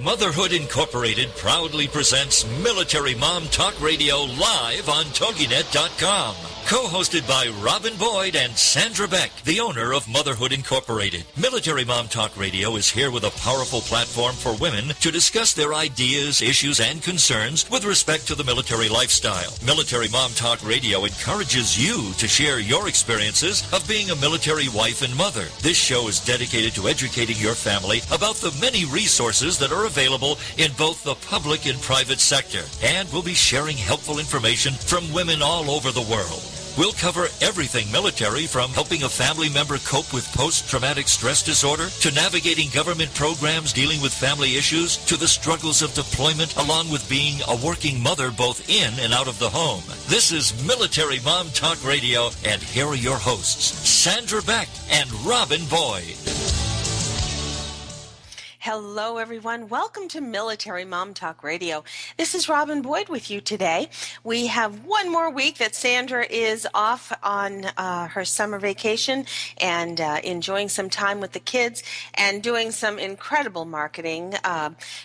Motherhood Incorporated proudly presents Military Mom Talk Radio live on TogiNet.com. Co-hosted by Robin Boyd and Sandra Beck, the owner of Motherhood Incorporated. Military Mom Talk Radio is here with a powerful platform for women to discuss their ideas, issues, and concerns with respect to the military lifestyle. Military Mom Talk Radio encourages you to share your experiences of being a military wife and mother. This show is dedicated to educating your family about the many resources that are available in both the public and private sector. And we'll be sharing helpful information from women all over the world. We'll cover everything military, from helping a family member cope with post-traumatic stress disorder, to navigating government programs dealing with family issues, to the struggles of deployment, along with being a working mother both in and out of the home. This is Military Mom Talk Radio, and here are your hosts, Sandra Beck and Robin Boyd. Hello, everyone. Welcome to Military Mom Talk Radio. This is Robin Boyd with you today. We have one more week that Sandra is off on her summer vacation and enjoying some time with the kids and doing some incredible marketing.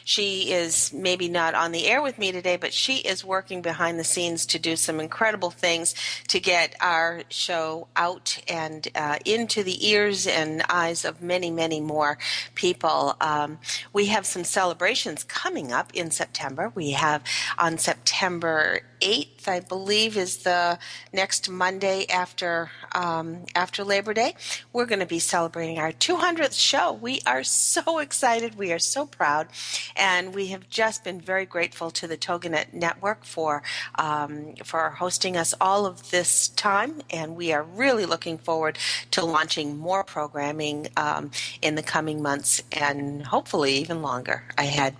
She is maybe not on the air with me today, but she is working behind the scenes to do some incredible things to get our show out and into the ears and eyes of many, many more people. We have some celebrations coming up in September. We have on September 8th, I believe, is the next Monday after Labor Day. We're going to be celebrating our 200th show. We are so excited. We are so proud. And we have just been very grateful to the TogiNet Network for hosting us all of this time. And we are really looking forward to launching more programming in the coming months and hopefully even longer ahead.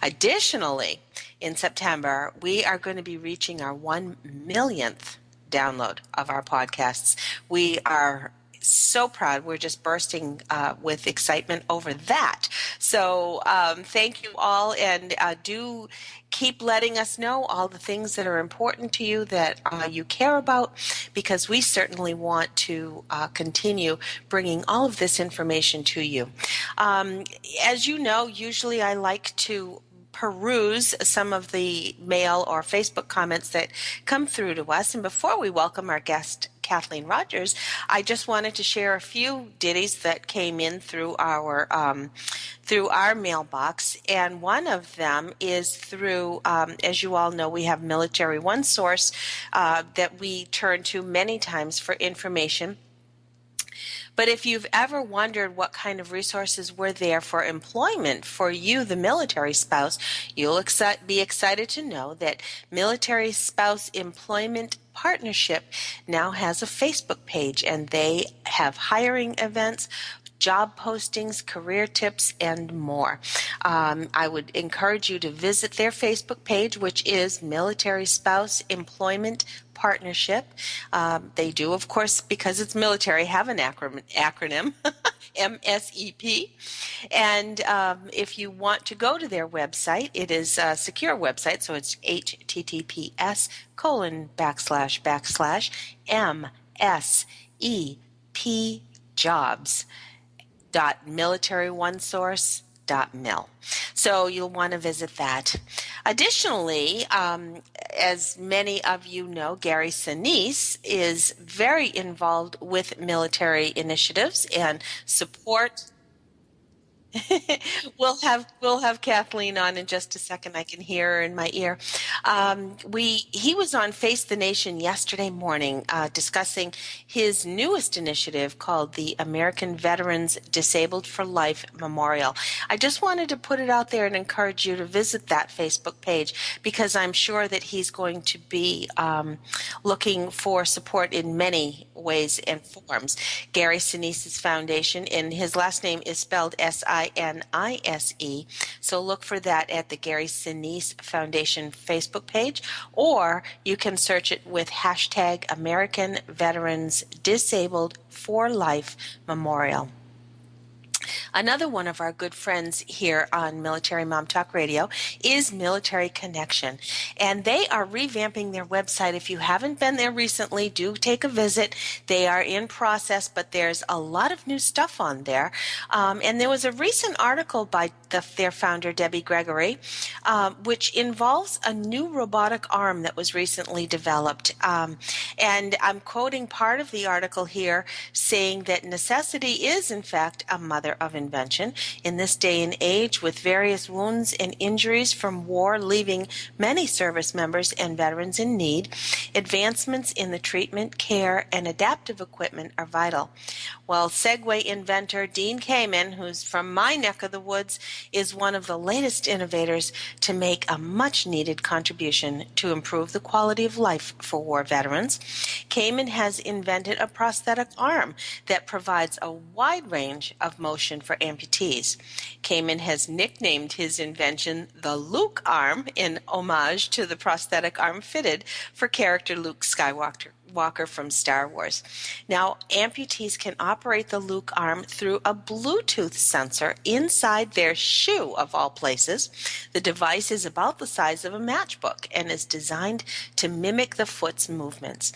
Additionally, in September, we are going to be reaching our 1 millionth download of our podcasts. We are so proud. We're just bursting with excitement over that. So thank you all, and do keep letting us know all the things that are important to you, that you care about, because we certainly want to continue bringing all of this information to you. As you know, usually I like to peruse some of the mail or Facebook comments that come through to us. And before we welcome our guest, Kathleen Rodgers, I just wanted to share a few ditties that came in through our mailbox. And one of them is through, as you all know, we have Military One Source that we turn to many times for information. But if you've ever wondered what kind of resources were there for employment for you, the military spouse, you'll be excited to know that Military Spouse Employment Partnership now has a Facebook page, and they have hiring events, job postings, career tips, and more. I would encourage you to visit their Facebook page, which is Military Spouse Employment Partnership. They do, of course, because it's military, have an acronym, MSEP. And if you want to go to their website, it is a secure website, so it's https://MSEPjobs.militaryonesource.mil. So you'll want to visit that. Additionally, as many of you know, Gary Sinise is very involved with military initiatives and support. We'll have Kathleen on in just a second. I can hear her in my ear. He was on Face the Nation yesterday morning discussing his newest initiative called the American Veterans Disabled for Life Memorial. I just wanted to put it out there and encourage you to visit that Facebook page, because I'm sure that he's going to be looking for support in many ways and forms. Gary Sinise's foundation, and his last name is spelled Sinise. So look for that at the Gary Sinise Foundation Facebook page, or you can search it with hashtag American Veterans Disabled for Life Memorial. Another one of our good friends here on Military Mom Talk Radio is Military Connection, and they are revamping their website. If you haven't been there recently, do take a visit. They are in process, but there's a lot of new stuff on there. And there was a recent article by their founder, Debbie Gregory, which involves a new robotic arm that was recently developed. And I'm quoting part of the article here, saying that necessity is, in fact, a mother of invention. In this day and age, with various wounds and injuries from war leaving many service members and veterans in need, advancements in the treatment, care, and adaptive equipment are vital. Well, Segway inventor Dean Kamen, who's from my neck of the woods, is one of the latest innovators to make a much-needed contribution to improve the quality of life for war veterans. Kamen has invented a prosthetic arm that provides a wide range of motion for amputees. Kamen has nicknamed his invention the Luke arm in homage to the prosthetic arm fitted for character Luke Skywalker from Star Wars. Now, amputees can operate the Luke arm through a Bluetooth sensor inside their shoe, of all places. The device is about the size of a matchbook and is designed to mimic the foot's movements.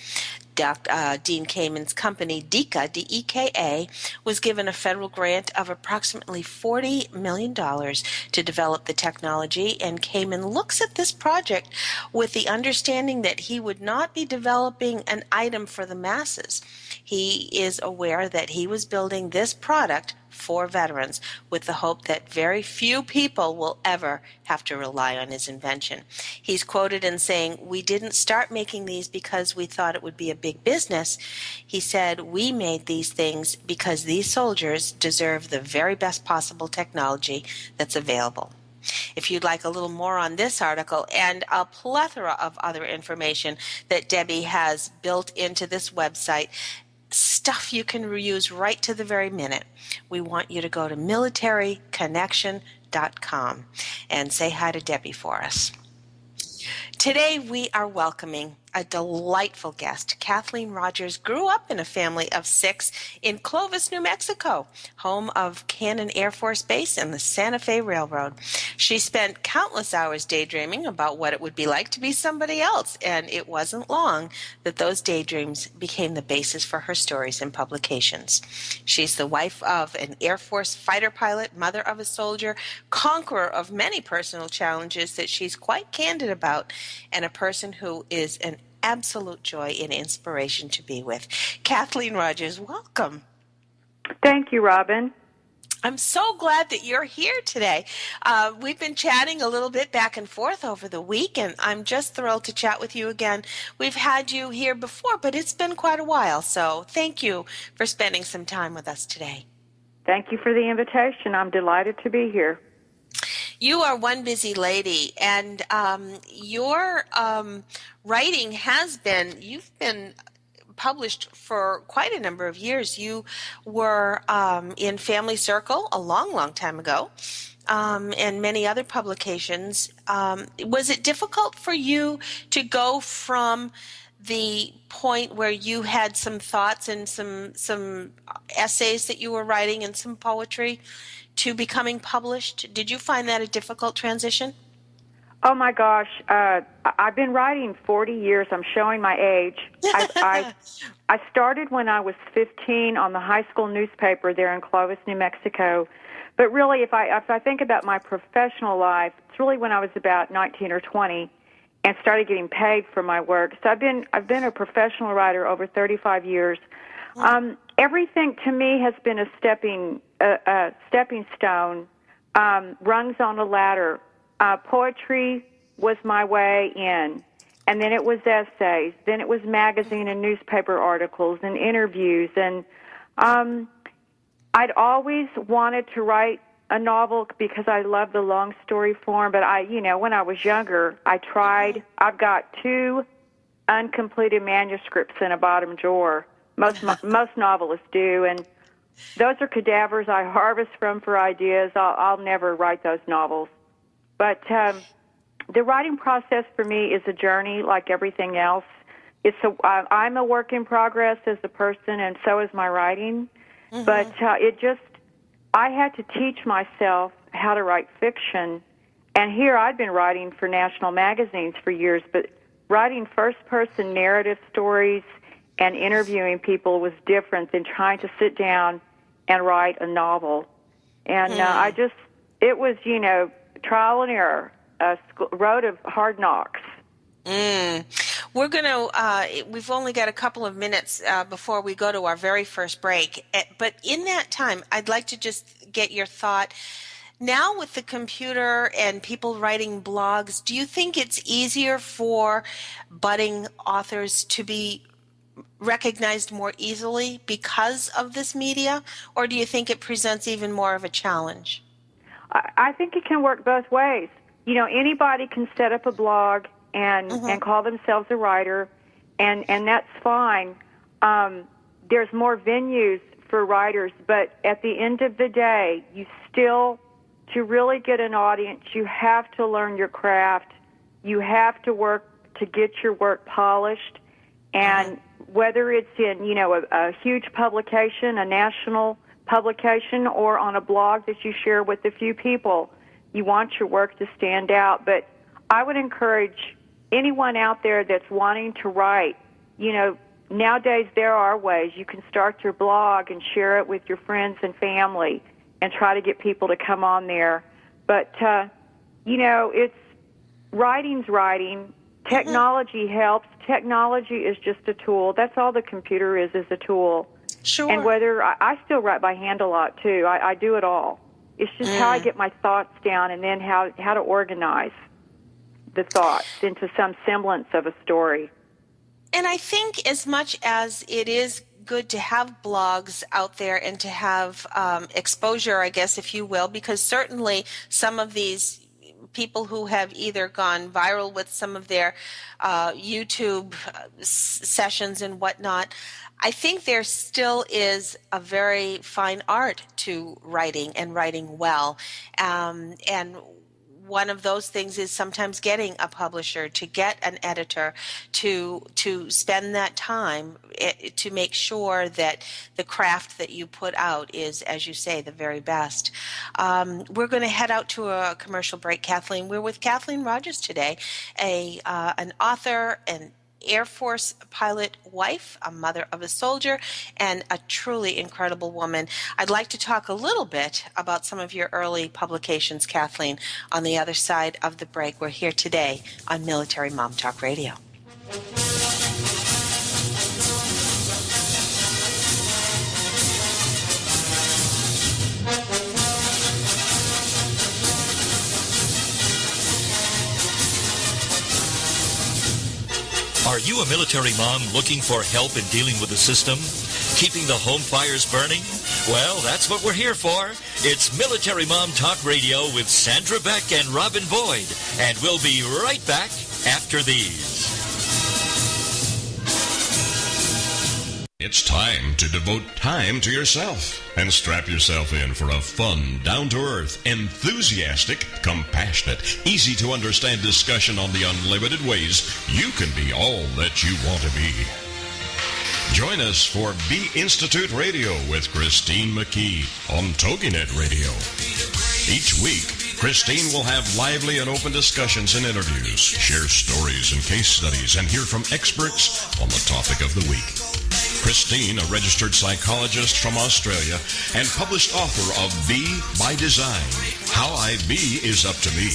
Dean Kamen's company, DECA, D-E-K-A, was given a federal grant of approximately $40 million to develop the technology, and Kamen looks at this project with the understanding that he would not be developing an item for the masses. He is aware that he was building this product for veterans with the hope that very few people will ever have to rely on his invention. He's quoted in saying, "We didn't start making these because we thought it would be a big business." He said, "We made these things because these soldiers deserve the very best possible technology that's available." If you'd like a little more on this article and a plethora of other information that Debbie has built into this website, stuff you can reuse right to the very minute, we want you to go to militaryconnection.com and say hi to Debbie for us. Today we are welcoming a delightful guest. Kathleen Rodgers grew up in a family of 6 in Clovis, New Mexico, home of Cannon Air Force Base and the Santa Fe Railroad. She spent countless hours daydreaming about what it would be like to be somebody else, and it wasn't long that those daydreams became the basis for her stories and publications. She's the wife of an Air Force fighter pilot, mother of a soldier, conqueror of many personal challenges that she's quite candid about, and a person who is an absolute joy and inspiration to be with. Kathleen Rodgers, welcome. Thank you, Robin. I'm so glad that you're here today. We've been chatting a little bit back and forth over the week, and I'm just thrilled to chat with you again. We've had you here before, but it's been quite a while, so thank you for spending some time with us today. Thank you for the invitation. I'm delighted to be here. You are one busy lady, and your writing you've been published for quite a number of years. You were in Family Circle a long, long time ago, and many other publications. Was it difficult for you to go from the point where you had some thoughts and some essays that you were writing and some poetry to becoming published? Did you find that a difficult transition? Oh, my gosh. I've been writing 40 years. I'm showing my age. I started when I was 15 on the high school newspaper there in Clovis, New Mexico. But really, if I think about my professional life, it's really when I was about 19 or 20 and started getting paid for my work. So I've been a professional writer over 35 years. Everything to me has been a stepping stone, rungs on a ladder. Poetry was my way in, and then it was essays, then it was magazine and newspaper articles and interviews, and I'd always wanted to write a novel because I love the long story form, but when I was younger, I tried. I've got 2 uncompleted manuscripts in a bottom drawer. Most novelists do, and those are cadavers I harvest from for ideas. I'll never write those novels. But the writing process for me is a journey like everything else. I'm a work in progress as a person, and so is my writing. Mm-hmm. But I had to teach myself how to write fiction. And here I'd been writing for national magazines for years, but writing first-person narrative stories and interviewing people was different than trying to sit down and write a novel. And it was, trial and error, a road of hard knocks. We're going to, we've only got a couple of minutes before we go to our very first break. But in that time, I'd like to just get your thought. Now with the computer and people writing blogs, do you think it's easier for budding authors to be recognized more easily because of this media? Or do you think it presents even more of a challenge? I think it can work both ways. Anybody can set up a blog and call themselves a writer, and that's fine. There's more venues for writers, but at the end of the day, to really get an audience, you have to learn your craft. You have to work to get your work polished, and whether it's in, a huge publication, a national publication, or on a blog that you share with a few people, you want your work to stand out. But I would encourage anyone out there that's wanting to write, nowadays there are ways. You can start your blog and share it with your friends and family and try to get people to come on there. But, it's writing's writing. Technology helps. Technology is just a tool. That's all the computer is a tool. Sure. And whether I still write by hand a lot, too. I do it all. It's just how I get my thoughts down and then how to organize the thoughts into some semblance of a story. And I think as much as it is good to have blogs out there and to have exposure, I guess, if you will, because certainly some of these people who have either gone viral with some of their YouTube sessions and whatnot, I think there still is a very fine art to writing and writing well. And one of those things is sometimes getting a publisher, to get an editor, to spend that time to make sure that the craft that you put out is, as you say, the very best. We're going to head out to a commercial break, Kathleen. We're with Kathleen Rodgers today, an author, an Air Force pilot wife, a mother of a soldier, and a truly incredible woman. I'd like to talk a little bit about some of your early publications, Kathleen, on the other side of the break. We're here today on Military Mom Talk Radio. Are you a military mom looking for help in dealing with the system? Keeping the home fires burning? Well, that's what we're here for. It's Military Mom Talk Radio with Sandra Beck and Robin Boyd. And we'll be right back after these. It's time to devote time to yourself and strap yourself in for a fun, down-to-earth, enthusiastic, compassionate, easy-to-understand discussion on the unlimited ways you can be all that you want to be. Join us for B Institute Radio with Christine McKee on TogiNet Radio. Each week, Christine will have lively and open discussions and interviews, share stories and case studies, and hear from experts on the topic of the week. Christine, a registered psychologist from Australia and published author of Be by Design, How I Be Is Up to Me,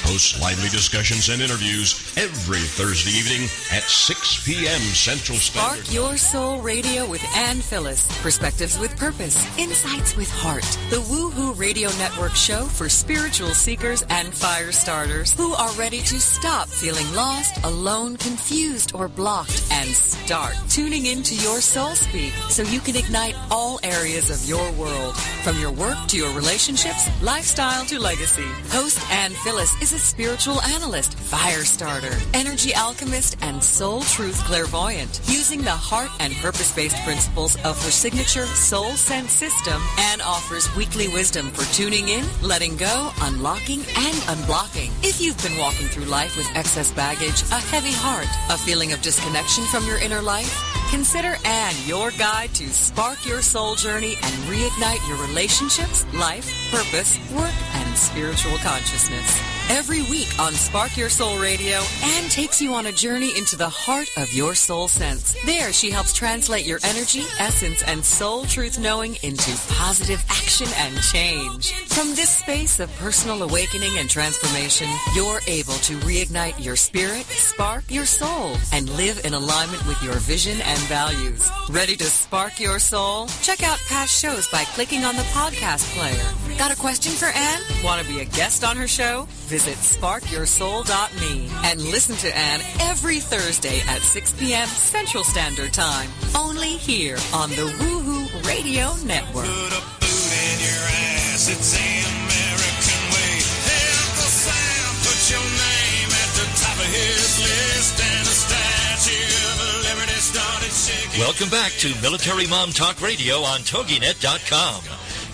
hosts lively discussions and interviews every Thursday evening at 6 p.m. Central Standard Time. Spark Your Soul Radio with Ann Phyllis. Perspectives with purpose. Insights with heart. The Woohoo Radio Network show for spiritual seekers and fire starters who are ready to stop feeling lost, alone, confused, or blocked and start tuning into your soul speak so you can ignite all areas of your world. From your work to your relationships, lifestyle to legacy. Host Ann Phyllis is a spiritual analyst, fire starter, energy alchemist, and soul truth clairvoyant. Using the heart and purpose-based principles of her signature Soul Sense system, Ann offers weekly wisdom for tuning in, letting go, unlocking, and unblocking. If you've been walking through life with excess baggage, a heavy heart, a feeling of disconnection from your inner life, Consider Anne your guide to spark your soul journey and reignite your relationships, life, purpose, work, and spiritual consciousness. Every week on Spark Your Soul Radio, Anne takes you on a journey into the heart of your soul sense. There, she helps translate your energy, essence, and soul truth knowing into positive action and change. From this space of personal awakening and transformation, you're able to reignite your spirit, spark your soul, and live in alignment with your vision and values. Ready to spark your soul? Check out past shows by clicking on the podcast player. Got a question for Anne? Want to be a guest on her show? Visit sparkyoursoul.me and listen to Anne every Thursday at 6 p.m. Central Standard Time. Only here on the Woohoo Radio Network. Put a boot in your ass, it's the American way. Hey, Uncle Sam, put your name at the top of his list, and the Statue of Liberty started shaking. Welcome back to Military Mom Talk Radio on TogiNet.com.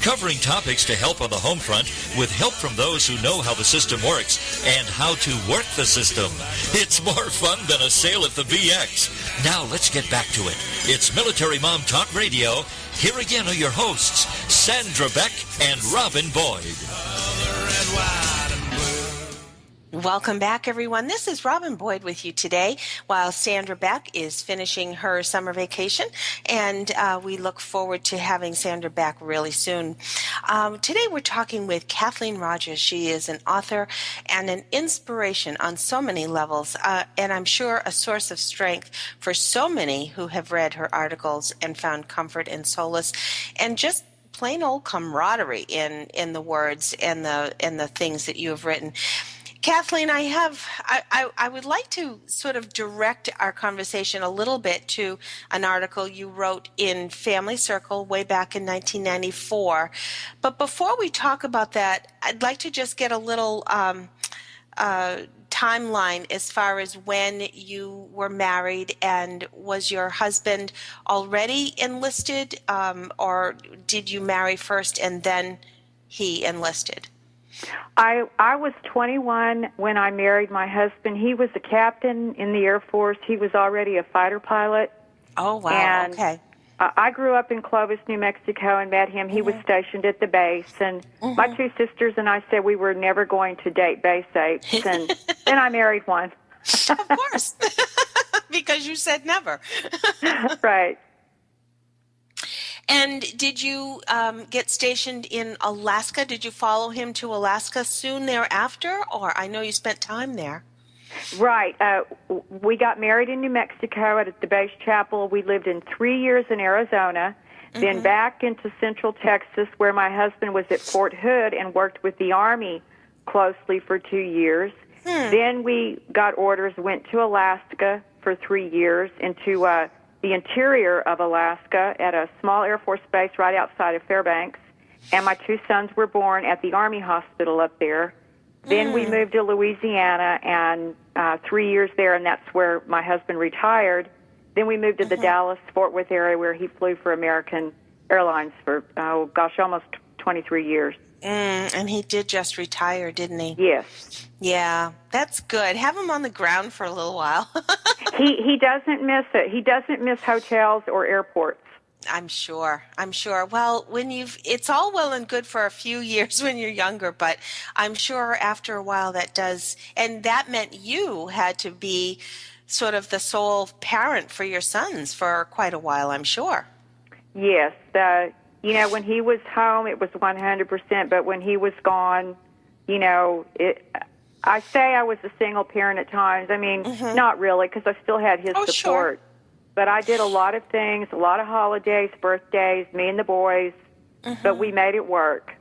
Covering topics to help on the home front with help from those who know how the system works and how to work the system. It's more fun than a sale at the BX. Now let's get back to it. It's Military Mom Talk Radio. Here again are your hosts, Sandra Beck and Robin Boyd. Red, white, and blue. Welcome back, everyone. This is Robin Boyd with you today while Sandra Beck is finishing her summer vacation, and we look forward to having Sandra back really soon. Today we're talking with Kathleen Rodgers. She is an author and an inspiration on so many levels, and I'm sure a source of strength for so many who have read her articles and found comfort and solace and just plain old camaraderie in the words and the things that you have written. Kathleen, I would like to sort of direct our conversation a little bit to an article you wrote in Family Circle way back in 1994. But before we talk about that, I'd like to just get a little timeline as far as when you were married, and was your husband already enlisted, or did you marry first and then he enlisted? I was 21 when I married my husband. He was a captain in the Air Force. He was already a fighter pilot. Oh, wow. And okay. I grew up in Clovis, New Mexico, and met him. He was stationed at the base. And my two sisters and I said we were never going to date base apes. And then I married one. Of course. Because you said never. Right. And did you get stationed in Alaska? Did you follow him to Alaska soon thereafter? Or I know you spent time there. Right. We got married in New Mexico at the base chapel. We lived in 3 years in Arizona, then back into Central Texas, where my husband was at Fort Hood and worked with the Army closely for 2 years. Then we got orders, went to Alaska for 3 years, into the interior of Alaska at a small Air Force base right outside of Fairbanks. And my two sons were born at the Army hospital up there. Then we moved to Louisiana, and 3 years there, and that's where my husband retired. Then we moved to the Dallas-Fort Worth area, where he flew for American Airlines for, almost 23 years. And he did just retire, didn't he? Yes. Yeah, that's good. Have him on the ground for a little while. He doesn't miss it. He doesn't miss hotels or airports. I'm sure. Well, it's all well and good for a few years when you're younger, but I'm sure after a while that does, and that meant you had to be sort of the sole parent for your sons for quite a while, I'm sure. Yes. When he was home, it was 100%, but when he was gone, I say I was a single parent at times. I mean, not really, because I still had his support. Sure. But I did a lot of things, a lot of holidays, birthdays, me and the boys, but we made it work.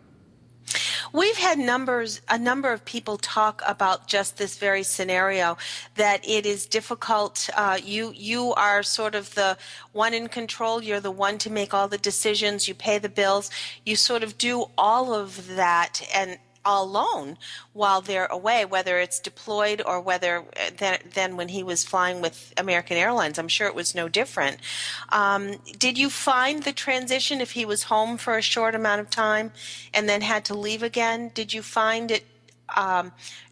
We've had a number of people talk about just this very scenario, that it is difficult. You are sort of the one in control. You're the one to make all the decisions. You pay the bills. You sort of do all of that and alone while they're away, whether it's deployed or whether then when he was flying with American Airlines. I'm sure it was no different. Did you find the transition, if he was home for a short amount of time and then had to leave again, did you find it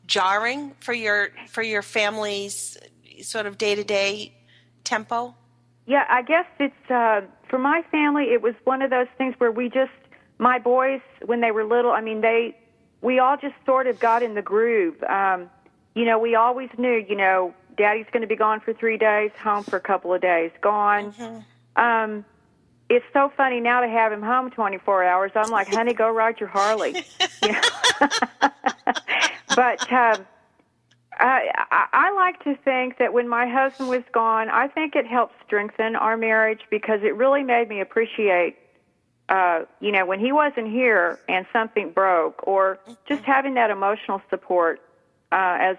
jarring for your family's sort of day-to-day tempo? Yeah, I guess it's, for my family, it was one of those things where my boys, when they were little, I mean, we all just sort of got in the groove. We always knew, Daddy's going to be gone for 3 days, home for a couple of days, gone. Mm-hmm. It's so funny now to have him home 24 hours. I'm like, honey, go ride your Harley. But I like to think that when my husband was gone, I think it helped strengthen our marriage because it really made me appreciate, when he wasn't here and something broke, or just having that emotional support, to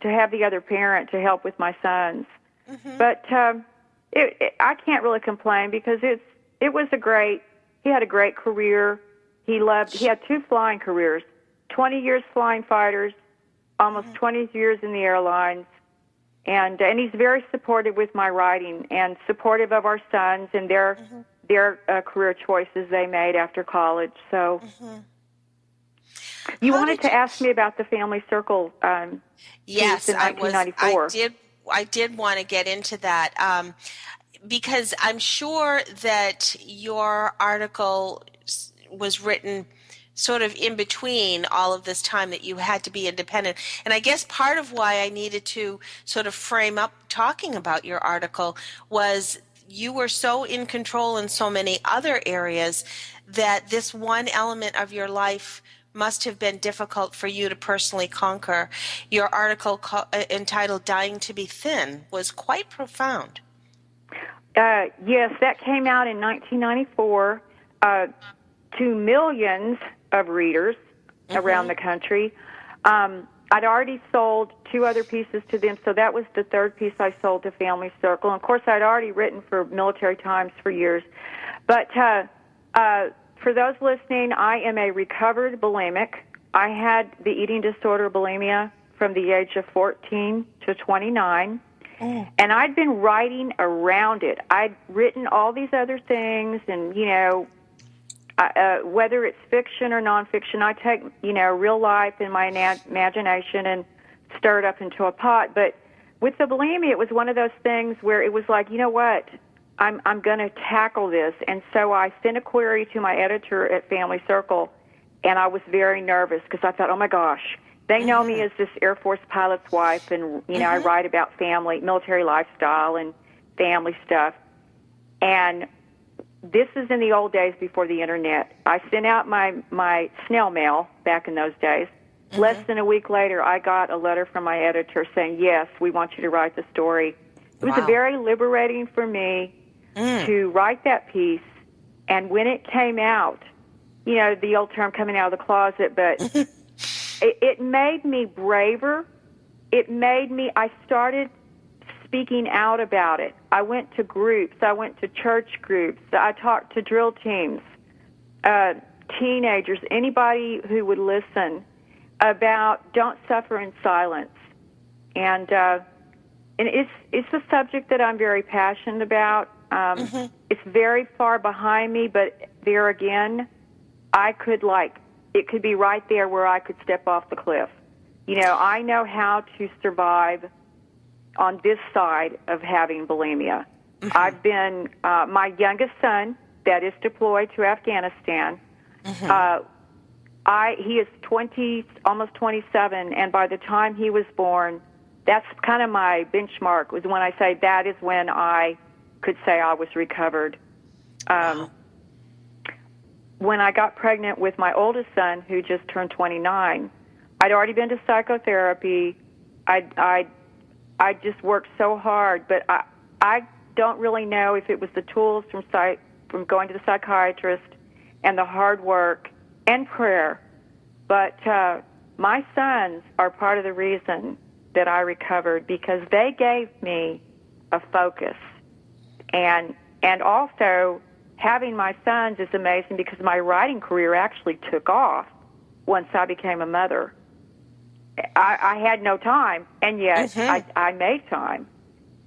have the other parent to help with my sons. Mm-hmm. But I can't really complain because it was he had a great career. He had 2 flying careers, 20 years flying fighters, almost 20 years in the airlines, and he's very supportive with my writing and supportive of our sons and their career choices they made after college. So you wanted to ask me about the Family Circle yes, piece in 1994. I did want to get into that because I'm sure that your article was written sort of in between all of this time that you had to be independent. And I guess part of why I needed to sort of frame up talking about your article was you were so in control in so many other areas that this one element of your life must have been difficult for you to personally conquer. Your article entitled Dying to be Thin was quite profound. Yes, that came out in 1994 to millions of readers around the country. I'd already sold 2 other pieces to them, so that was the 3rd piece I sold to Family Circle. And of course, I'd already written for Military Times for years. But for those listening, I am a recovered bulimic. I had the eating disorder bulimia from the age of 14 to 29. And I'd been writing around it. I'd written all these other things, and, whether it's fiction or nonfiction, I take, real life in my imagination and stir it up into a pot. But with the bulimia, it was one of those things where it was like, you know what, I'm going to tackle this. And so I sent a query to my editor at Family Circle, and I was very nervous because I thought, oh, my gosh, they know me as this Air Force pilot's wife, and, I write about family, military lifestyle and family stuff. And this is in the old days before the Internet. I sent out my snail mail back in those days. Less than a week later, I got a letter from my editor saying, yes, we want you to write the story. It was very liberating for me to write that piece. And when it came out, the old term coming out of the closet, but it made me braver. I started speaking out about it. I went to groups. I went to church groups. I talked to drill teams, teenagers, anybody who would listen about don't suffer in silence. And it's a subject that I'm very passionate about. It's very far behind me, but there again, it could be right there where I could step off the cliff. I know how to survive on this side of having bulimia. I've been, my youngest son that is deployed to Afghanistan, he is 20, almost 27, and by the time he was born, that's kind of my benchmark, was when I say that is when I could say I was recovered. When I got pregnant with my oldest son, who just turned 29, I'd already been to psychotherapy. I just worked so hard, but I don't really know if it was the tools from going to the psychiatrist and the hard work and prayer. But my sons are part of the reason that I recovered, because they gave me a focus. And also, having my sons is amazing because my writing career actually took off once I became a mother. I had no time, and yet I made time.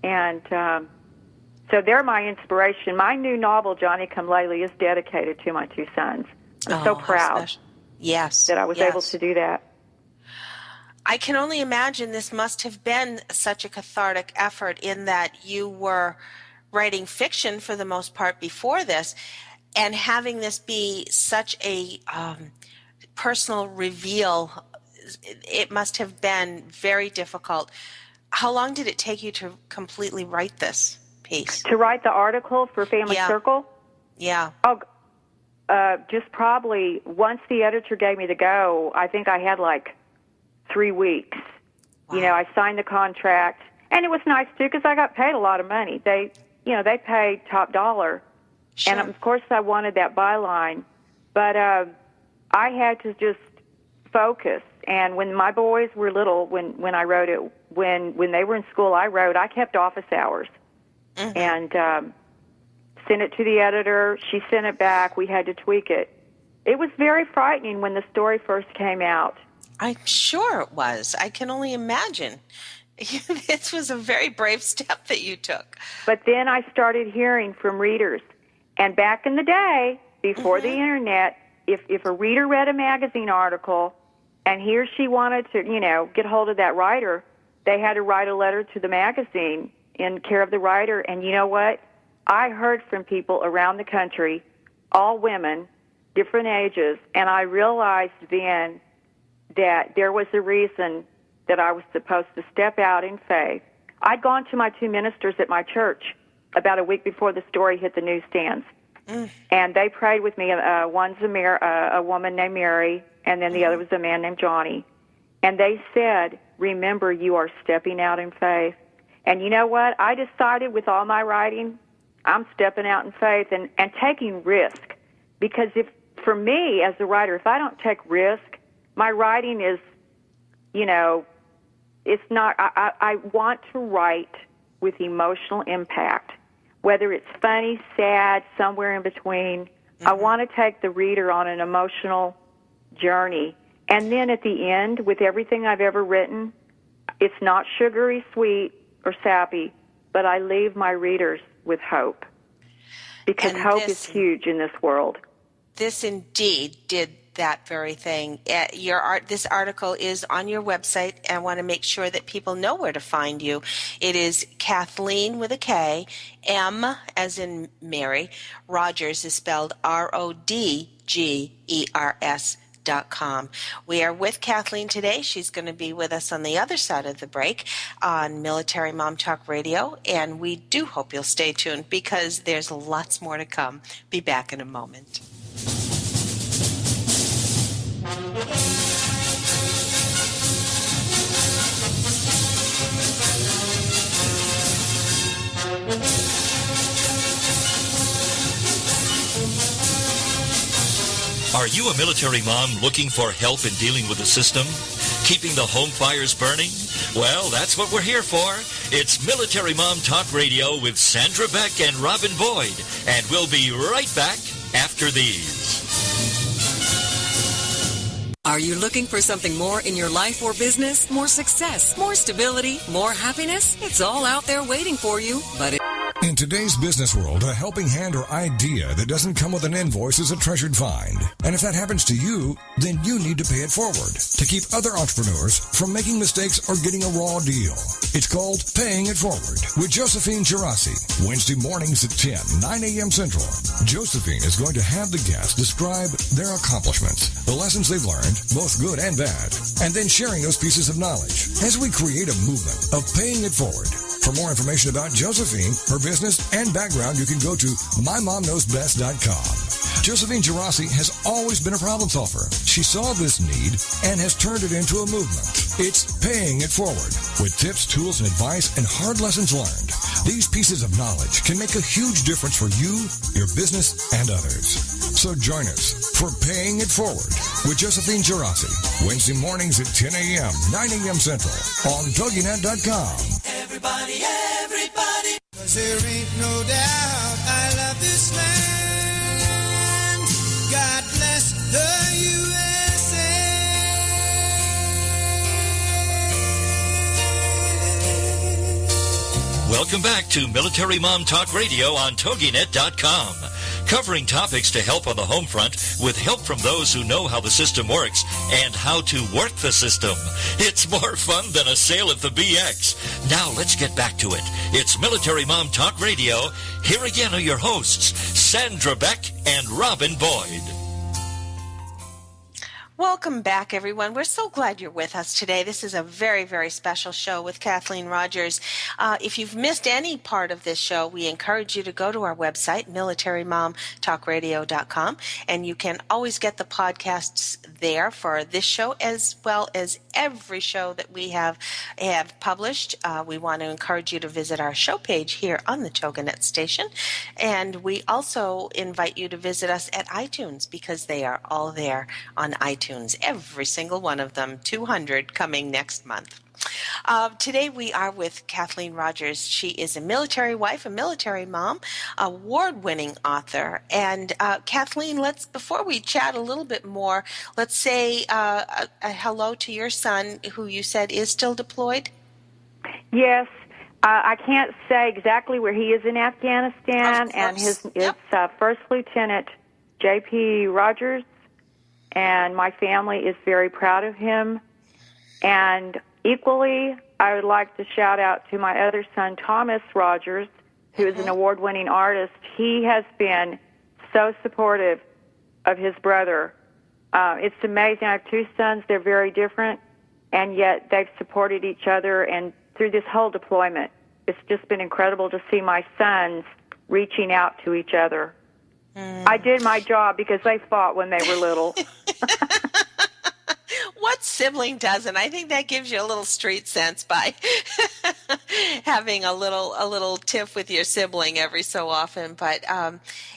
And so they're my inspiration. My new novel, Johnnie Come Lately, is dedicated to my 2 sons. I'm so proud that I was able to do that. I can only imagine this must have been such a cathartic effort in that you were writing fiction for the most part before this, and having this be such a personal reveal, it must have been very difficult. How long did it take you to completely write this piece? To write the article for Family Circle? Yeah. Oh, just probably once the editor gave me the go, I think I had like 3 weeks. Wow. I signed the contract, and it was nice too because I got paid a lot of money. They paid top dollar, and of course I wanted that byline, but I had to just focus. And when my boys were little, when I wrote it, when they were in school, I kept office hours, and sent it to the editor. She sent it back. We had to tweak it. It was very frightening when the story first came out. I'm sure it was. I can only imagine. This was a very brave step that you took. But then I started hearing from readers. And back in the day, before the Internet, if a reader read a magazine article and he or she wanted to, get hold of that writer, they had to write a letter to the magazine in care of the writer. And you know what? I heard from people around the country, all women, different ages, and I realized then that there was a reason that I was supposed to step out in faith. I'd gone to my 2 ministers at my church about a week before the story hit the newsstands, and they prayed with me. One's a woman named Mary, and then the other was a man named Johnnie. And they said, remember, you are stepping out in faith. And you know what? I decided with all my writing, I'm stepping out in faith and taking risk. Because for me, as a writer, if I don't take risk, my writing is, it's not, I want to write with emotional impact, whether it's funny, sad, somewhere in between. I want to take the reader on an emotional journey. And then at the end, with everything I've ever written, it's not sugary, sweet, or sappy, but I leave my readers with hope. Because hope is huge in this world. This indeed did that very thing. This article is on your website, and I want to make sure that people know where to find you. It is Kathleen with a K, M as in Mary. Rodgers is spelled RODGERS.com. We are with Kathleen today. She's going to be with us on the other side of the break on Military Mom Talk Radio, and we do hope you'll stay tuned because there's lots more to come. Be back in a moment. Are you a military mom looking for help in dealing with the system? Keeping the home fires burning? Well, that's what we're here for. It's Military Mom Talk Radio with Sandra Beck and Robin Boyd. And we'll be right back after these. Are you looking for something more in your life or business? More success, more stability, more happiness? It's all out there waiting for you, but in today's business world, a helping hand or idea that doesn't come with an invoice is a treasured find. And if that happens to you, then you need to pay it forward to keep other entrepreneurs from making mistakes or getting a raw deal. It's called Paying It Forward with Josephine Girassi, Wednesday mornings at 10, 9 a.m. Central. Josephine is going to have the guests describe their accomplishments, the lessons they've learned, both good and bad, and then sharing those pieces of knowledge as we create a movement of paying it forward. For more information about Josephine, her business, and background, you can go to mymomknowsbest.com. Josephine Girassi has always been a problem solver. She saw this need and has turned it into a movement. It's Paying It Forward with tips, tools, and advice and hard lessons learned. These pieces of knowledge can make a huge difference for you, your business, and others. So join us for Paying It Forward with Josephine Girassi, Wednesday mornings at 10 a.m., 9 a.m. Central on TogiNet.com. Everybody, 'cause there ain't no doubt I love this land. God bless the USA. Welcome back to Military Mom Talk Radio on TogiNet.com. covering topics to help on the home front with help from those who know how the system works and how to work the system. It's more fun than a sale at the BX. Now let's get back to it. It's Military Mom Talk Radio. Here again are your hosts, Sandra Beck and Robin Boyd. Welcome back, everyone. We're so glad you're with us today. This is a very, very special show with Kathleen Rodgers. If you've missed any part of this show, we encourage you to go to our website, militarymomtalkradio.com, and you can always get the podcasts there for this show as well as every show that we have published. We want to encourage you to visit our show page here on the TogiNet station, and we also invite you to visit us at iTunes because they are all there on iTunes. Every single one of them, 200 coming next month. Today we are with Kathleen Rodgers. She is a military wife, a military mom, award-winning author. And Kathleen, before we chat a little bit more, let's say a hello to your son, who you said is still deployed. Yes. I can't say exactly where he is in Afghanistan, and his First Lieutenant J.P. Rodgers. And my family is very proud of him. And equally, I would like to shout out to my other son, Thomas Rodgers, who is an award-winning artist. He has been so supportive of his brother. It's amazing. I have two sons. They're very different, and yet they've supported each other. And through this whole deployment, it's just been incredible to see my sons reaching out to each other. I did my job because they fought when they were little. What sibling doesn't? I think that gives you a little street sense by having a little tiff with your sibling every so often. But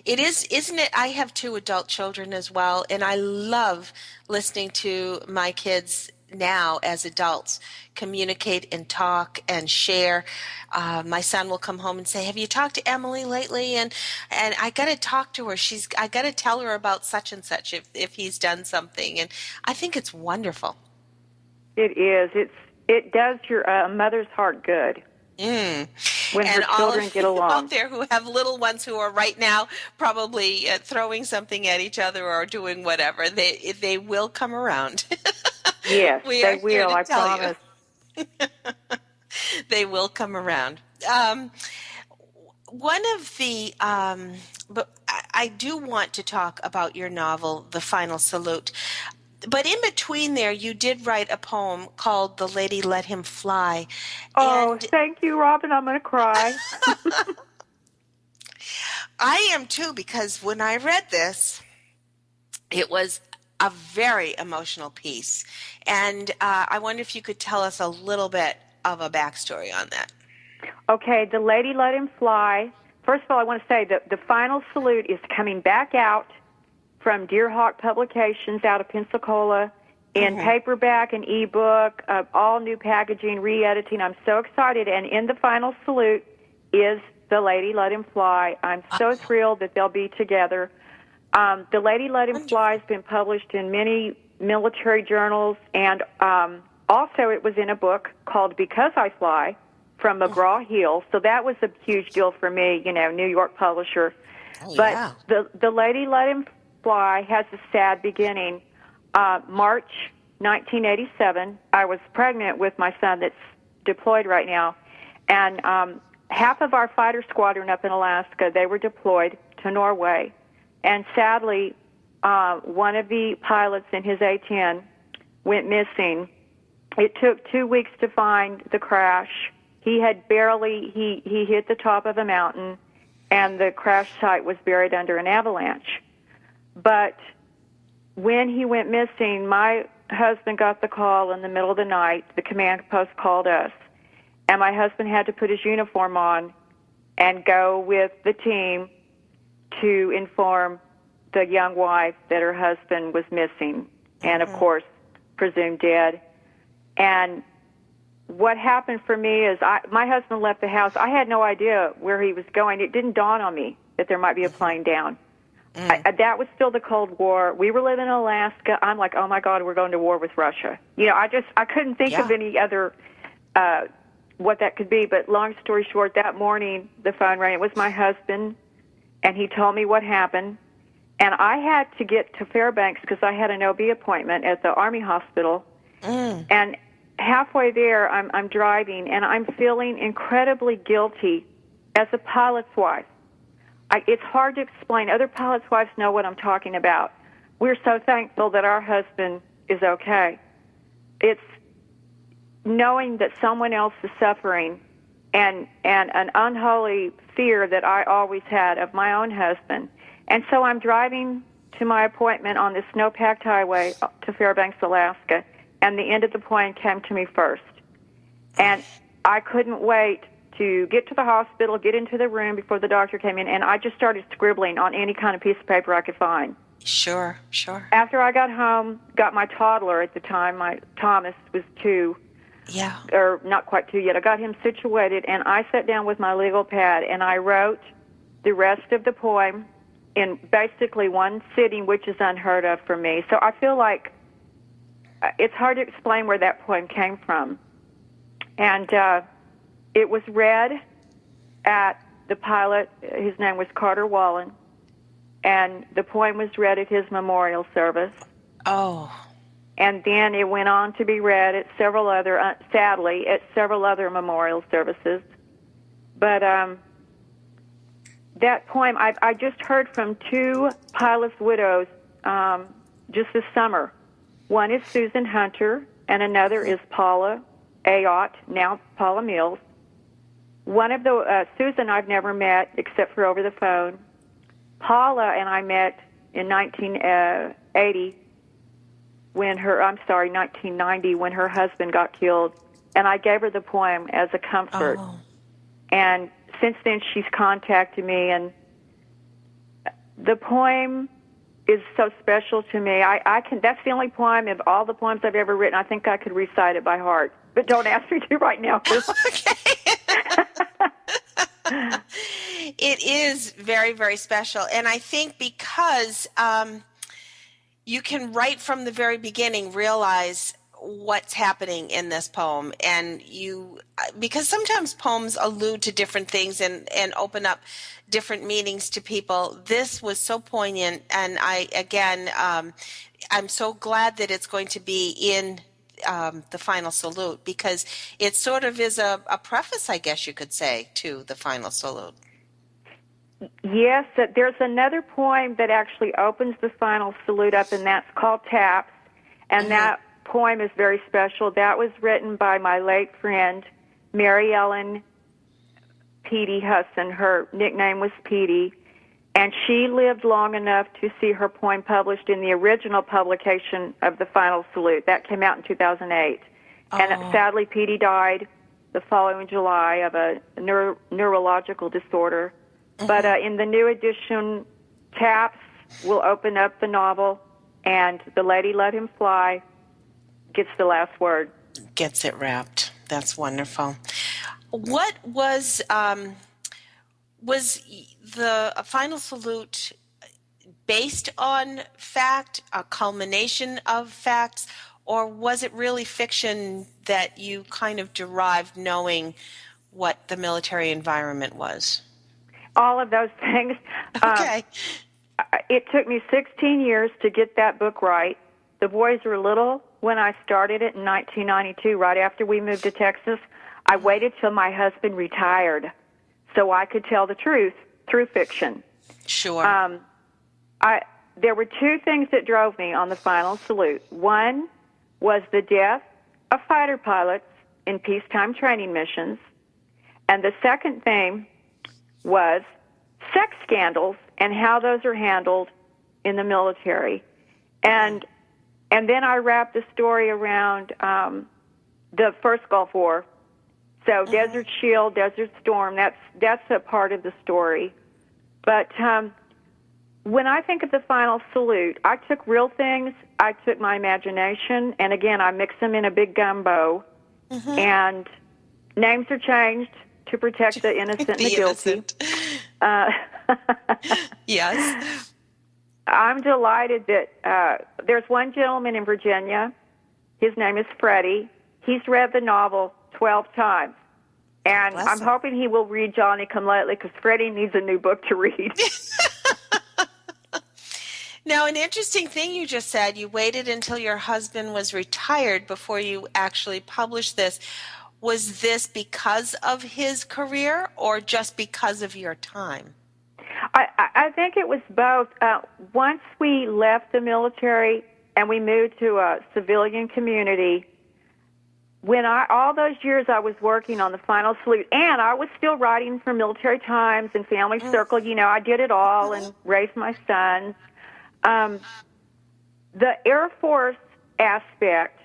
isn't it? I have two adult children as well, and I love listening to my kids now as adults communicate and talk and share. My son will come home and say, "Have you talked to Emily lately?" And I got to talk to her. I got to tell her about such and such if he's done something. And I think it's wonderful. It is. It does your mother's heart good. When her children get along. Out there who have little ones who are right now probably throwing something at each other or doing whatever, they will come around. Yes, they will, I promise. They will come around. One of the, but I do want to talk about your novel, The Final Salute. But in between there, you did write a poem called The Lady Let Him Fly. Oh, thank you, Robin. I'm going to cry. I am too, because when I read this, it was a very emotional piece. And I wonder if you could tell us a little bit of a backstory on that. Okay, The Lady Let Him Fly. First of all, I want to say that The Final Salute is coming back out from Deerhawk Publications out of Pensacola in paperback and ebook, all new packaging, re-editing. I'm so excited. And in The Final Salute is The Lady Let Him Fly. I'm so thrilled that they'll be together. The Lady Let Him Fly has been published in many military journals, and also it was in a book called Because I Fly from McGraw-Hill. So that was a huge deal for me, New York publisher. But the Lady Let Him Fly has a sad beginning. March 1987, I was pregnant with my son that's deployed right now, and half of our fighter squadron up in Alaska, they were deployed to Norway. And sadly, one of the pilots in his A-10 went missing. It took 2 weeks to find the crash. He had he hit the top of a mountain, and the crash site was buried under an avalanche. But when he went missing, my husband got the call in the middle of the night. The command post called us, and my husband had to put his uniform on and go with the team to inform the young wife that her husband was missing and, of course, presumed dead. And what happened for me is my husband left the house. I had no idea where he was going. It didn't dawn on me that there might be a plane down. That was still the Cold War. We were living in Alaska. I'm like, oh, my God, we're going to war with Russia. I couldn't think of any other what that could be. But long story short, that morning the phone rang. It was my husband. and he told me what happened. And I had to get to Fairbanks because I had an OB appointment at the Army Hospital. And halfway there, I'm driving, and I'm feeling incredibly guilty as a pilot's wife. It's hard to explain. Other pilots' wives know what I'm talking about. We're so thankful that our husband is okay. It's knowing that someone else is suffering and an unholy fear that I always had of my own husband. And so I'm driving to my appointment on this snow-packed highway to Fairbanks, Alaska, and the end of the poem came to me first. And I couldn't wait to get to the hospital, get into the room before the doctor came in, and I just started scribbling on any kind of piece of paper I could find. Sure. After I got home, got my toddler at the time, my Thomas was 2. Yeah. Or not quite 2 yet. I got him situated, and I sat down with my legal pad, and I wrote the rest of the poem in basically one sitting, which is unheard of for me. So I feel like it's hard to explain where that poem came from. And it was read at the pilot. His name was Carter Wallen. And the poem was read at his memorial service. Oh. And then it went on to be read at several other, sadly, at several other memorial services. But that poem, I just heard from 2 pilots' widows just this summer. One is Susan Hunter, and another is Paula Ayotte, now Paula Mills. One of the, Susan I've never met except for over the phone. Paula and I met in 1990 when her husband got killed, and I gave her the poem as a comfort. Oh. And since then, she's contacted me, and the poem is so special to me. That's the only poem of all the poems I've ever written. I think I could recite it by heart, but don't ask me to right now. Okay. It is very, very special. And I think because you can, right from the very beginning, realize what's happening in this poem. And because sometimes poems allude to different things and open up different meanings to people. This was so poignant. And I'm so glad that it's going to be in the final salute, because it sort of is a preface, I guess you could say, to the final salute. Yes, there's another poem that actually opens the final salute up, and that's called Taps, and that poem is very special. That was written by my late friend, Mary Ellen Petey Husson. Her nickname was Petey, and she lived long enough to see her poem published in the original publication of the final salute. That came out in 2008. Oh. And sadly, Petey died the following July of a neurological disorder. But in the new edition, Taps will open up the novel, and The Lady Let Him Fly gets the last word. Gets it wrapped. That's wonderful. What was the final salute based on fact, a culmination of facts, or was it really fiction that you kind of derived knowing what the military environment was? All of those things. Okay. It took me 16 years to get that book right. The boys were little when I started it in 1992, right after we moved to Texas. I waited till my husband retired so I could tell the truth through fiction. Sure. There were 2 things that drove me on the final salute. One was the death of fighter pilots in peacetime training missions, and the second thing was sex scandals and how those are handled in the military. And then I wrapped the story around the first Gulf War. So Desert Shield, Desert Storm, that's a part of the story. But when I think of the final salute, I took real things, I took my imagination, and again, I mixed them in a big gumbo. And names are changed to protect the innocent and the guilty. Yes. I'm delighted that there's one gentleman in Virginia. His name is Freddie. He's read the novel 12 times. And Bless I'm him. hoping he will read Johnnie Come Lately, because Freddie needs a new book to read. Now, an interesting thing you just said, you waited until your husband was retired before you actually published this. Was this because of his career or just because of your time? I think it was both. Once we left the military and we moved to a civilian community, when all those years I was working on the Final Salute, and I was still writing for Military Times and Family Circle, I did it all and raised my sons. The Air Force aspect,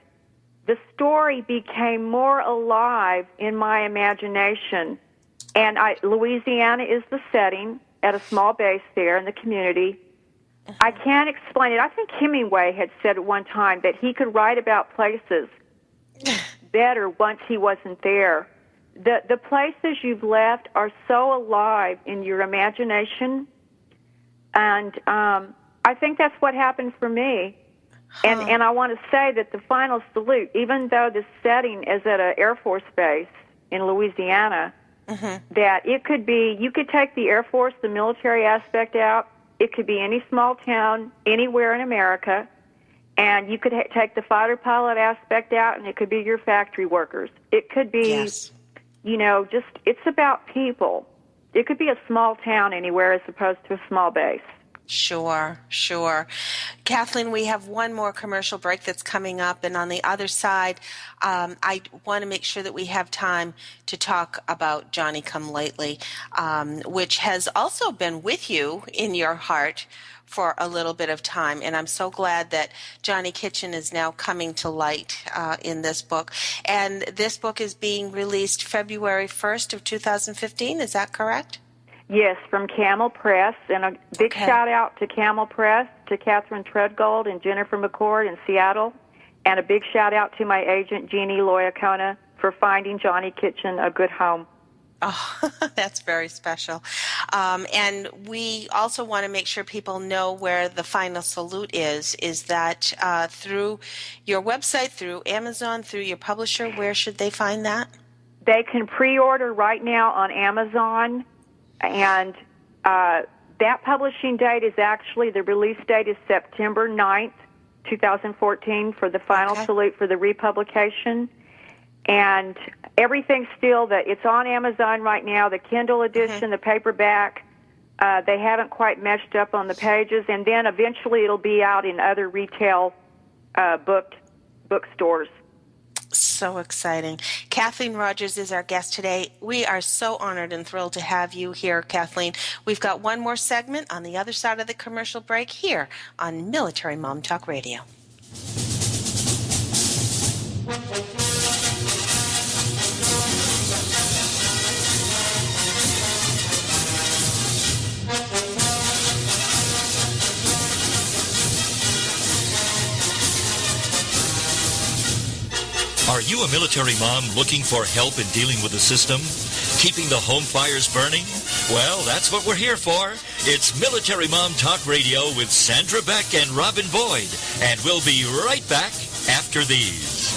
the story became more alive in my imagination. And Louisiana is the setting at a small base there in the community. I can't explain it. I think Hemingway had said at one time that he could write about places better once he wasn't there. The places you've left are so alive in your imagination, and I think that's what happened for me. And I want to say that the Final Salute, even though the setting is at an Air Force base in Louisiana, that it could be, you could take the Air Force, the military aspect out, it could be any small town, anywhere in America, and you could take the fighter pilot aspect out, and it could be your factory workers. It could be, just, it's about people. It could be a small town anywhere as opposed to a small base. Sure. Kathleen, we have one more commercial break that's coming up, and on the other side, I want to make sure that we have time to talk about Johnnie Come Lately, which has also been with you in your heart for a little bit of time, and I'm so glad that Johnny Kitchen is now coming to light in this book. And this book is being released February 1st of 2015, is that correct? Yes, from Camel Press, and a big shout out to Camel Press, to Catherine Treadgold and Jennifer McCord in Seattle, and a big shout out to my agent, Jeannie Loyacona, for finding Johnny Kitchen a good home. Oh, that's very special. And we also want to make sure people know where the Final Salute is. Is that through your website, through Amazon, through your publisher? Where should they find that? They can pre-order right now on Amazon, and that publishing date is actually, the release date is September 9th, 2014 for the Final Salute for the republication. And everything's still, it's on Amazon right now, the Kindle edition, the paperback. They haven't quite meshed up on the pages, and then eventually it'll be out in other retail bookstores. So exciting. Kathleen Rodgers is our guest today. We are so honored and thrilled to have you here, Kathleen. We've got one more segment on the other side of the commercial break here on Military Mom Talk Radio. Are you a military mom looking for help in dealing with the system? Keeping the home fires burning? Well, that's what we're here for. It's Military Mom Talk Radio with Sandra Beck and Robin Boyd. And we'll be right back after these.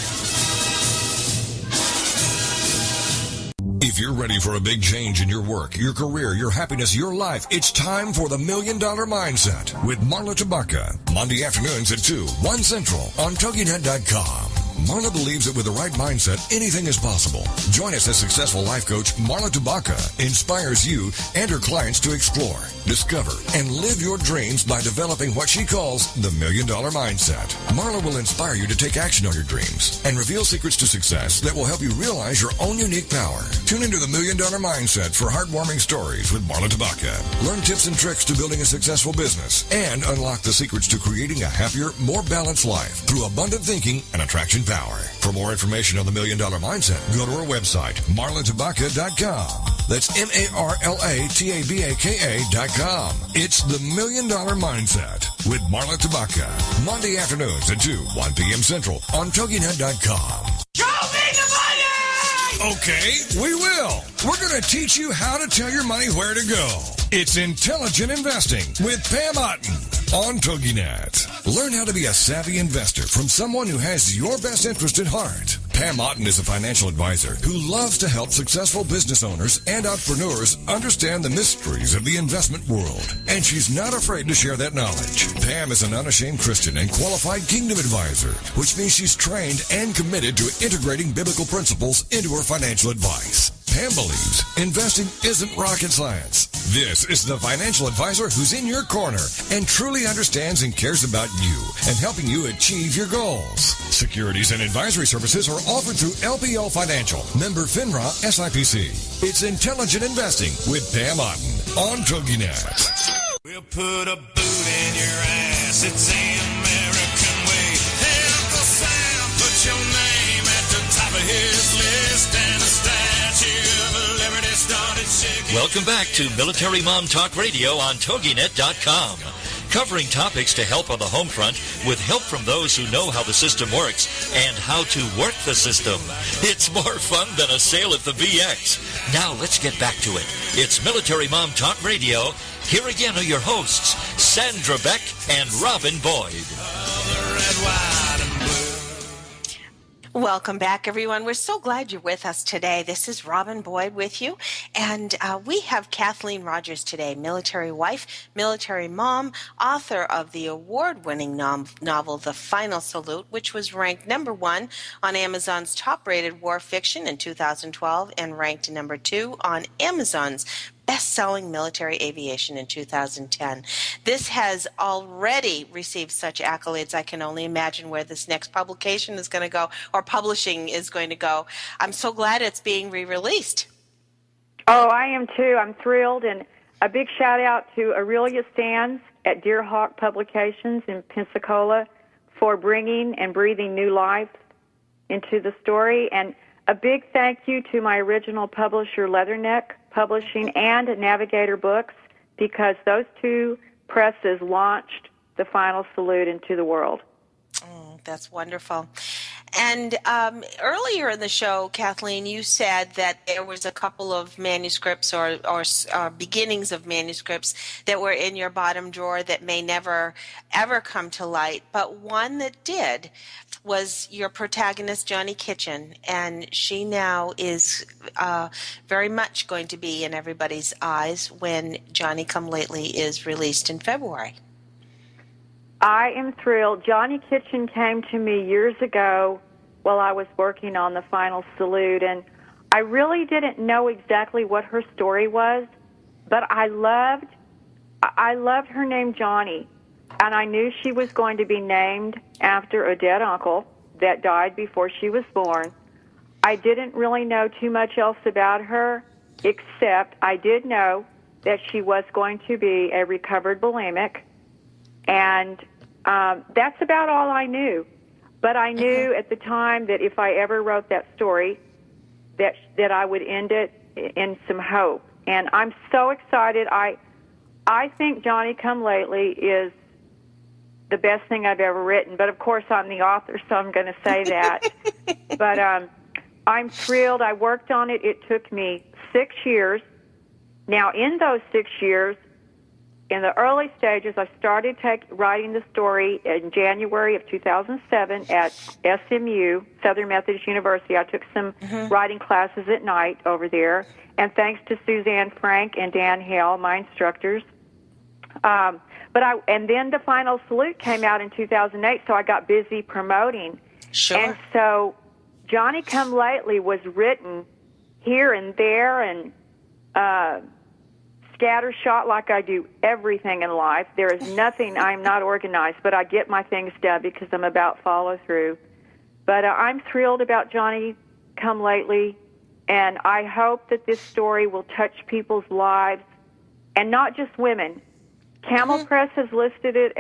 If you're ready for a big change in your work, your career, your happiness, your life, it's time for the $1 Million Mindset with Marla Tabaka. Monday afternoons at 2, 1 Central on TogiNet.com. Marla believes that with the right mindset, anything is possible. Join us as successful life coach Marla Tabaka inspires you and her clients to explore, discover, and live your dreams by developing what she calls the $1 Million Mindset. Marla will inspire you to take action on your dreams and reveal secrets to success that will help you realize your own unique power. Tune into the $1 Million Mindset for heartwarming stories with Marla Tabaka. Learn tips and tricks to building a successful business and unlock the secrets to creating a happier, more balanced life through abundant thinking and attraction power. For more information on the $1 Million Mindset, go to our website, marlatabaka.com. That's MarlaTabaka.com. It's the $1 Million Mindset with Marla Tabaka. Monday afternoons at 2, 1 p.m. Central on TogiNet.com. Show me the money! Okay, we will. We're going to teach you how to tell your money where to go. It's Intelligent Investing with Pam Otten on TogiNet. Learn how to be a savvy investor from someone who has your best interest at heart. Pam Otten is a financial advisor who loves to help successful business owners and entrepreneurs understand the mysteries of the investment world. And she's not afraid to share that knowledge. Pam is an unashamed Christian and qualified kingdom advisor, which means she's trained and committed to integrating biblical principles into her financial advice. Pam believes investing isn't rocket science. This is the financial advisor who's in your corner and truly understands and cares about you and helping you achieve your goals. Securities and advisory services are offered through LPL Financial, member FINRA SIPC. It's Intelligent Investing with Pam Otten on TogiNet. We'll put a boot in your ass. It's the American way. Hey, Uncle Sam, put your name at the top of his list, and a statue of liberty started shaking. Welcome back to Military Mom Talk Radio on TogiNet.com. Covering topics to help on the home front with help from those who know how the system works and how to work the system. It's more fun than a sale at the BX. Now let's get back to it. It's Military Mom Talk Radio. Here again are your hosts, Sandra Beck and Robin Boyd. Red, white, and blue. Welcome back, everyone. We're so glad you're with us today. This is Robin Boyd with you, and we have Kathleen Rodgers today, military wife, military mom, author of the award-winning novel The Final Salute, which was ranked number 1 on Amazon's top-rated war fiction in 2012 and ranked number 2 on Amazon's best-selling military aviation in 2010. This has already received such accolades. I can only imagine where this next publication is going to go, or publishing is going to go. I'm so glad it's being re-released. Oh, I am too. I'm thrilled, and a big shout-out to Aurelia Sands at Deerhawk Publications in Pensacola for bringing and breathing new life into the story, and a big thank you to my original publisher, Leatherneck Publishing and Navigator Books, because those two presses launched The Final Salute into the world. Oh, that's wonderful. And earlier in the show, Kathleen, you said that there was a couple of manuscripts or beginnings of manuscripts that were in your bottom drawer that may never, ever come to light. But one that did was your protagonist, Johnnie Kitchen. And she now is very much going to be in everybody's eyes when Johnnie Come Lately is released in February. I am thrilled. Johnnie Kitchen came to me years ago while I was working on The Final Salute, and I really didn't know exactly what her story was, but I loved her name Johnnie, and I knew she was going to be named after a dead uncle that died before she was born. I didn't really know too much else about her, except I did know that she was going to be a recovered bulimic, and that's about all I knew. But I knew at the time that if I ever wrote that story, that I would end it in some hope. And I'm so excited. I think Johnnie Come Lately is the best thing I've ever written. But, of course, I'm the author, so I'm going to say that. But I'm thrilled. I worked on it. It took me 6 years. Now, in those 6 years, in the early stages, I started writing the story in January of 2007 at SMU, Southern Methodist University. I took some writing classes at night over there, and thanks to Suzanne Frank and Dan Hale, my instructors. And then The Final Salute came out in 2008, so I got busy promoting. Sure. And so Johnnie Come Lately was written here and there and scattershot like I do everything in life. There is nothing, I'm not organized, but I get my things done because I'm about follow-through. But I'm thrilled about Johnnie Come Lately, and I hope that this story will touch people's lives, and not just women. Camel Press has listed it,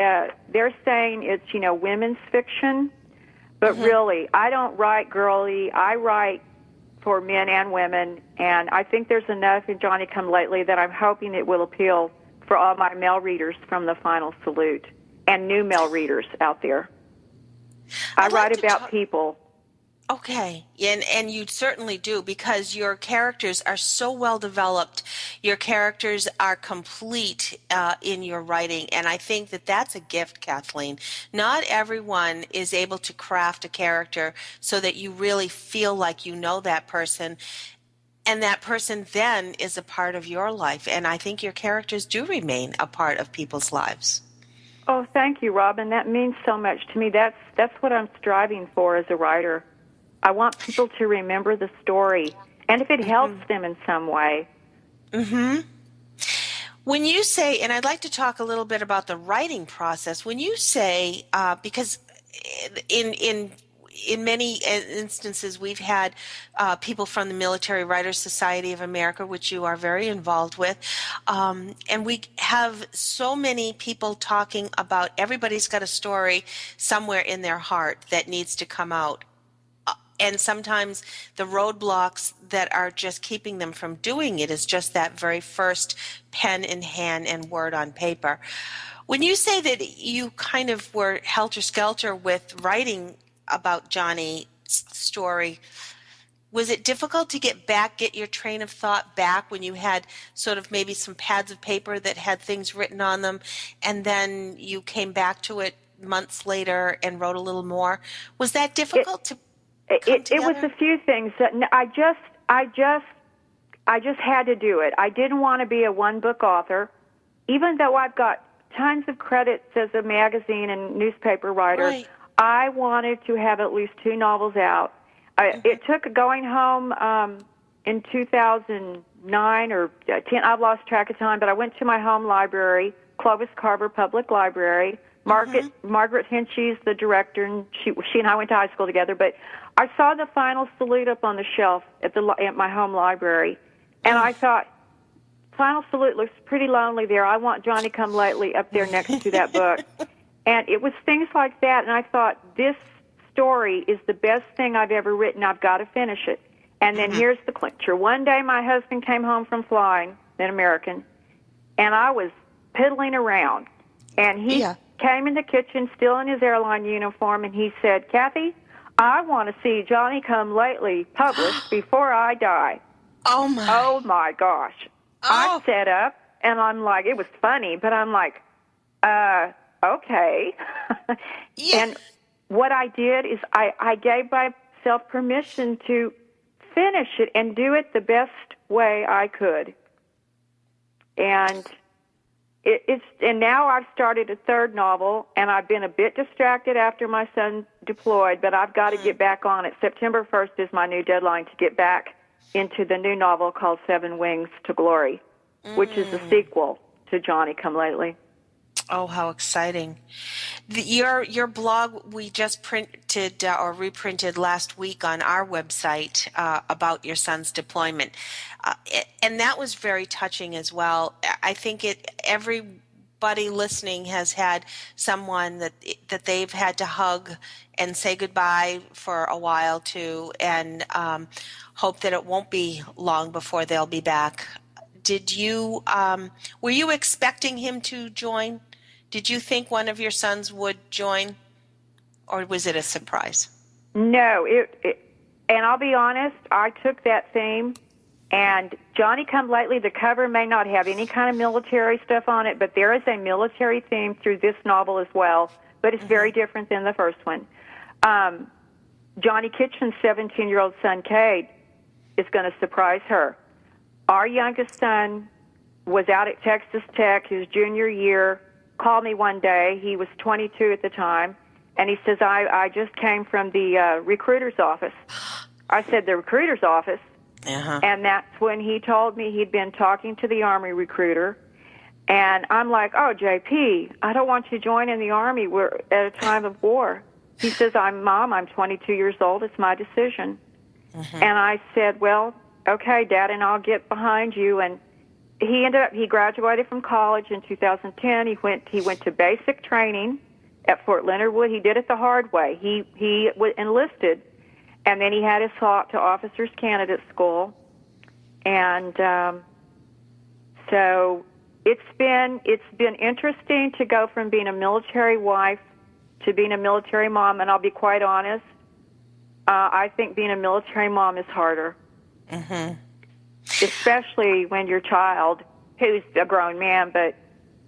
they're saying it's, women's fiction, but really, I don't write girly, I write for men and women, and I think there's enough in Johnnie Come Lately that I'm hoping it will appeal for all my male readers from The Final Salute and new male readers out there. I write about people. Okay, and you certainly do, because your characters are so well developed. Your characters are complete in your writing, and I think that that's a gift, Kathleen. Not everyone is able to craft a character so that you really feel like you know that person, and that person then is a part of your life. And I think your characters do remain a part of people's lives. Oh, thank you, Robin. That means so much to me. That's what I'm striving for as a writer. I want people to remember the story, and if it helps them in some way. When you say, and I'd like to talk a little bit about the writing process. When you say, because in many instances we've had people from the Military Writers Society of America, which you are very involved with, and we have so many people talking about everybody's got a story somewhere in their heart that needs to come out. And sometimes the roadblocks that are just keeping them from doing it is just that very first pen in hand and word on paper. When you say that you kind of were helter-skelter with writing about Johnny's story, was it difficult to get your train of thought back when you had sort of maybe some pads of paper that had things written on them, and then you came back to it months later and wrote a little more? Was that difficult to It was a few things. I just had to do it. I didn't want to be a one-book author, even though I've got tons of credits as a magazine and newspaper writer. Right. I wanted to have at least 2 novels out. It took going home in 2009 or 10. I've lost track of time, but I went to my home library, Clovis Carver Public Library. Margaret Hinchy's the director, and she and I went to high school together. But I saw the final salute up on the shelf at my home library, and I thought, final salute looks pretty lonely there. I want Johnnie Come Lately up there next to that book. And it was things like that, and I thought, this story is the best thing I've ever written. I've got to finish it. And then here's the clincher. One day my husband came home from flying, an American, and I was piddling around, and he came in the kitchen still in his airline uniform, and he said, Kathy, I want to see Johnnie Come Lately published before I die. Oh, my. Oh, my gosh. I sat up, and I'm like, it was funny, but I'm like, okay. And what I did is I gave myself permission to finish it and do it the best way I could. And and now I've started a 3rd novel, and I've been a bit distracted after my son deployed, but I've got to get back on it. September 1st is my new deadline to get back into the new novel called 7 Wings to Glory, which is a sequel to Johnnie Come Lately. Oh, how exciting. Your blog we just printed or reprinted last week on our website about your son's deployment. And that was very touching as well. I think everybody listening has had someone that they've had to hug and say goodbye for a while to, and hope that it won't be long before they'll be back. Were you expecting him to join? Did you think one of your sons would join, or was it a surprise? No, and I'll be honest, I took that theme, and Johnnie Come Lately, the cover may not have any kind of military stuff on it, but there is a military theme through this novel as well, but it's very different than the first one. Johnny Kitchen's 17-year-old son, Cade, is going to surprise her. Our youngest son was out at Texas Tech his junior year, called me one day. He was 22 at the time, and he says, I just came from the recruiter's office. I said, the recruiter's office? And that's when he told me he'd been talking to the Army recruiter. And I'm like, oh, JP, I don't want you joining the Army. We're at a time of war. He says, Mom, I'm 22 years old. It's my decision. And I said, well, okay, Dad, and I'll get behind you. And he graduated from college in 2010. He went to basic training at Fort Leonard Wood. He did it the hard way. He enlisted, and then he had his talk to Officers Candidate School. And so it's been interesting to go from being a military wife to being a military mom. And I'll be quite honest, I think being a military mom is harder. Mm-hmm. Especially when your child, who's a grown man, but,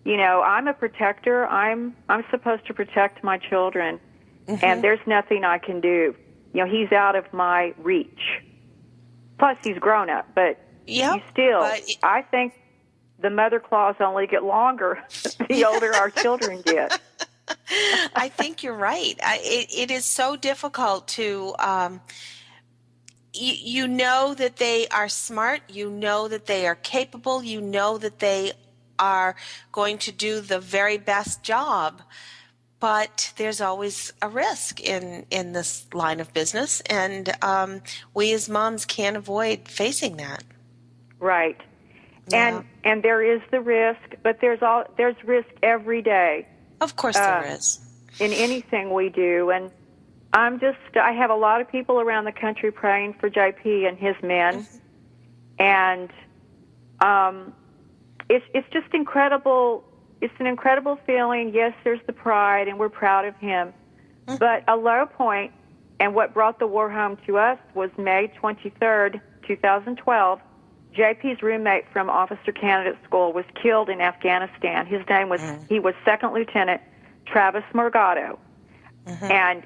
I'm a protector. I'm supposed to protect my children, and there's nothing I can do. He's out of my reach. Plus, he's grown up, but I think the mother claws only get longer the older our children get. I think you're right. It is so difficult to, you know that they are smart, you know that they are capable, you know that they are going to do the very best job, but there's always a risk in this line of business, and we as moms can't avoid facing that. Right. Yeah. And there is the risk, but there's risk every day. Of course there is. In anything we do. And I have a lot of people around the country praying for JP and his men. And it's just incredible. It's an incredible feeling. Yes, there's the pride, and we're proud of him. But a low point, and what brought the war home to us, was May 23rd, 2012. JP's roommate from Officer Candidate School was killed in Afghanistan. His name was, he was Second Lieutenant Travis Morgado. And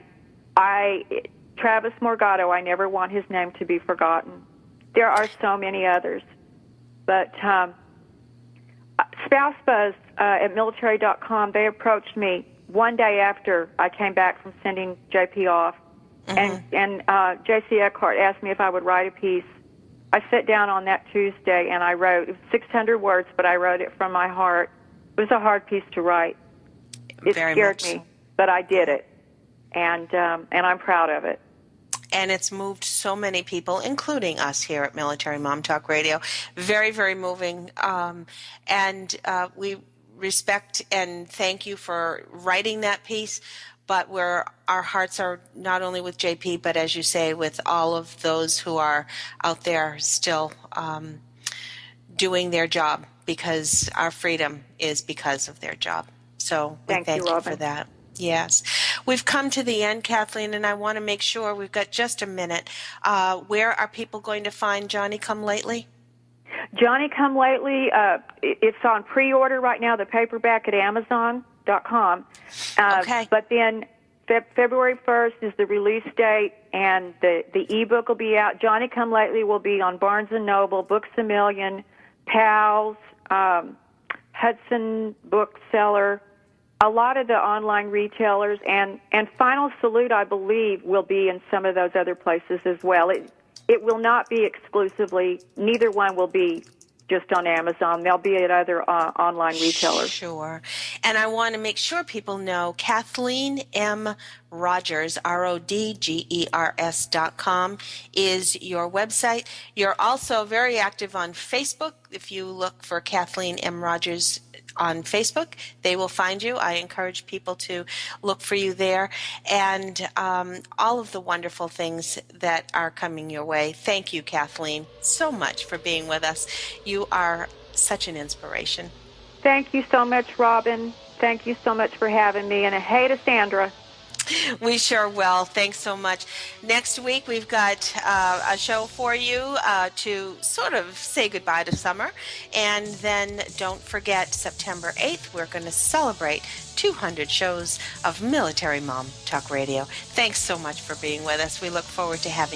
Travis Morgado, I never want his name to be forgotten. There are so many others. But Spouse Buzz at military.com, they approached me one day after I came back from sending JP off. And J.C. Eckhart asked me if I would write a piece. I sat down on that Tuesday and I wrote. It was 600 words, but I wrote it from my heart. It was a hard piece to write. It scared me, but I did it, and I'm proud of it. And it's moved so many people, including us here at Military Mom Talk Radio. Very, very moving. And we respect and thank you for writing that piece. But our hearts are not only with JP, but as you say, with all of those who are out there still doing their job, because our freedom is because of their job. So we thank you for that. Yes. We've come to the end, Kathleen, and I want to make sure we've got just a minute. Where are people going to find Johnnie Come Lately? Johnnie Come Lately, it's on pre-order right now, the paperback at Amazon.com. Okay. But then February 1st is the release date, and the ebook will be out. Johnnie Come Lately will be on Barnes & Noble, Books A Million, Pals, Hudson Bookseller, a lot of the online retailers, and Final Salute, I believe, will be in some of those other places as well. It will not be exclusively, neither one will be just on Amazon. They'll be at other online retailers. Sure. And I want to make sure people know Kathleen M. Rodgers, RODGERS.com is your website. You're also very active on Facebook. If you look for Kathleen M. Rodgers on Facebook, they will find you. I encourage people to look for you there, and all of the wonderful things that are coming your way. Thank you, Kathleen, so much for being with us. You are such an inspiration. Thank you so much, Robin. Thank you so much for having me, and a hey to Sandra. We sure will. Thanks so much. Next week, we've got a show for you to sort of say goodbye to summer. And then don't forget, September 8th, we're going to celebrate 200 shows of Military Mom Talk Radio. Thanks so much for being with us. We look forward to having